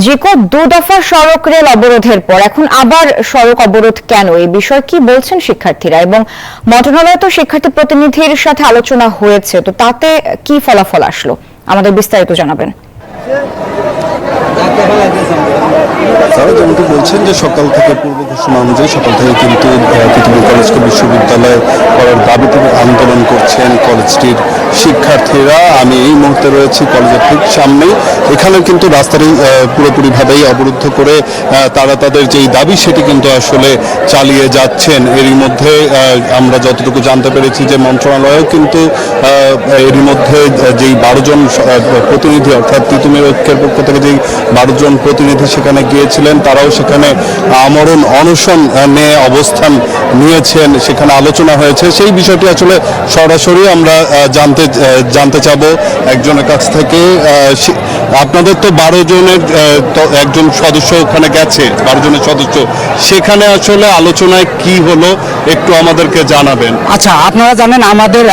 জিকো 2 দফা সড়ক রেল অবরোধের পর এখন আবার সড়ক অবরোধ কেন, এই বিষয়ে কি বলছেন শিক্ষার্থীরা? এবং মন্ত্রণালয়ে তো শিক্ষার্থী প্রতিনিধির সাথে আলোচনা হয়েছে, তো তাতে কি ফলাফল আসলো? আমাদের বিস্তারিত জানাবেন। তারা যেমনটি বলছেন যে সকাল থেকে পূর্ব ঘোষণা অনুযায়ী সকাল থেকে কিন্তু তিতুমির কলেজকে বিশ্ববিদ্যালয় করার দাবিতে আন্দোলন করছেন কলেজটির শিক্ষার্থীরা। আমি এই মুহূর্তে রয়েছি কলেজের ঠিক সামনেই। এখানে কিন্তু রাস্তাটি পুরোপুরিভাবেই অবরুদ্ধ করে তারা তাদের যেই দাবি সেটি কিন্তু আসলে চালিয়ে যাচ্ছেন। এরই মধ্যে আমরা যতটুকু জানতে পেরেছি যে মন্ত্রণালয়েও কিন্তু এরই মধ্যে যেই 12 জন প্রতিনিধি অর্থাৎ তিতুমির ঐক্যের পক্ষ থেকে যেই 12 জন প্রতিনিধি সেখানে গিয়েছিলেন, তারাও সেখানে আমরণ অনশন নিয়ে অবস্থান নিয়েছেন। সেখানে আলোচনা হয়েছে, সেই বিষয়টি আসলে সরাসরি আমরা জানতে চাবো একজনের কাছ থেকে। আপনাদের তো 12 জনের একজন সদস্য ওখানে গেছে, 12 জনের সদস্য, সেখানে আসলে আলোচনায় কি হলো একটু আমাদেরকে জানাবেন। আচ্ছা, আপনারা জানেন আমাদের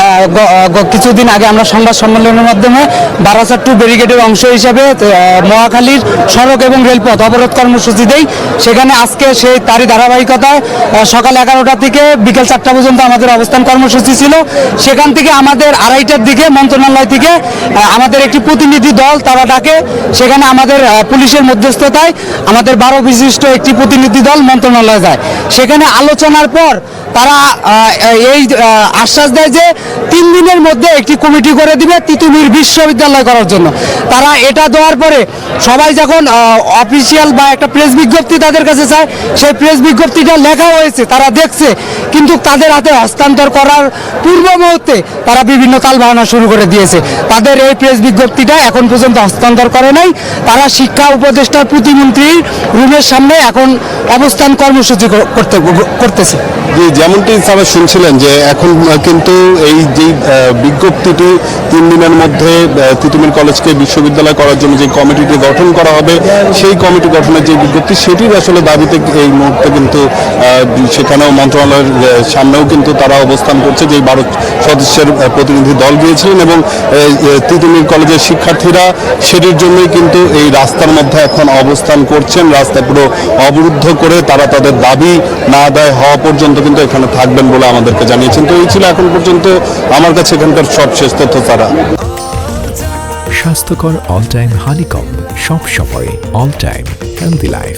কিছুদিন আগে আমরা সংবাদ সম্মেলনের মাধ্যমে বারাসাত 2 ব্যারিকেডের অংশ হিসাবে মহাখালীর সড়ক এবং রেলপথ অবরোধ কর্মসূচি দেই। সেখানে আজকে তারই ধারাবাহিকতায় সকাল 11টা থেকে বিকেল 4টা পর্যন্ত আমাদের অবস্থান কর্মসূচি ছিল। সেখান থেকে আমাদের 2:30টার দিকে মন্ত্রণালয় থেকে আমাদের একটি প্রতিনিধি দল তারা ডাকে। সেখানে আমাদের পুলিশের মধ্যস্থতায় আমাদের 12 বিশিষ্ট একটি প্রতিনিধি দল মন্ত্রণালয়ে যায়। সেখানে আলোচনার পর তারা এই আশ্বাস দেয় যে 3 দিনের মধ্যে একটি কমিটি করে দিবে তিতুমির বিশ্ববিদ্যালয় করার জন্য। তারা এটা দেওয়ার পরে সবাই যখন অফিসিয়াল বা একটা প্রেস বিজ্ঞপ্তি তাদের কাছে চায়, সেই প্রেস বিজ্ঞপ্তিটা লেখা হয়েছে, তারা দেখছে, কিন্তু তাদের হাতে হস্তান্তর করার পূর্ব মুহূর্তে তারা বিভিন্ন তালবাহানা শুরু করে দিয়েছে। তাদের এই প্রেস বিজ্ঞপ্তিটা এখন পর্যন্ত হস্তান্তর করে নাই। তারা শিক্ষা উপদেষ্টার প্রতিমন্ত্রীর রুমের সামনে এখন অবস্থান কর্মসূচি করতেছে। যেমনটি তারা শুনছিলেন যে এখন কিন্তু এই যে বিজ্ঞপ্তিটি 3 দিনের মধ্যে তিতুমির কলেজকে বিশ্ববিদ্যালয় করার জন্য যে কমিটিটি গঠন করা হবে, সেই কমিটি গঠনের যে বিজ্ঞপ্তি সেটির আসলে দাবিতে এই মুহূর্তে কিন্তু সেখানেও মন্ত্রণালয়ের সামনেও কিন্তু তারা অবস্থান করছে। যে 12 সদস্যের প্রতিনিধি দল গিয়েছিলেন এবং তিতুমির কলেজের শিক্ষার্থীরা সেটির জন্যই কিন্তু এই রাস্তার মধ্যে এখন অবস্থান করছেন। রাস্তা পুরো অবরুদ্ধ করে তারা তাদের দাবি না আদায় হওয়া পর্যন্ত কিন্তু এখানে থাকবেন বলে আমাদেরকে জানিয়েছেন। তো এই ছিল এখন পর্যন্ত আমার কাছে এখানকার সবশেষ তথ্য। তারা স্বাস্থ্যকর অল টাইম হানিকম, সব সময় অল টাইম হেলদি লাইফ।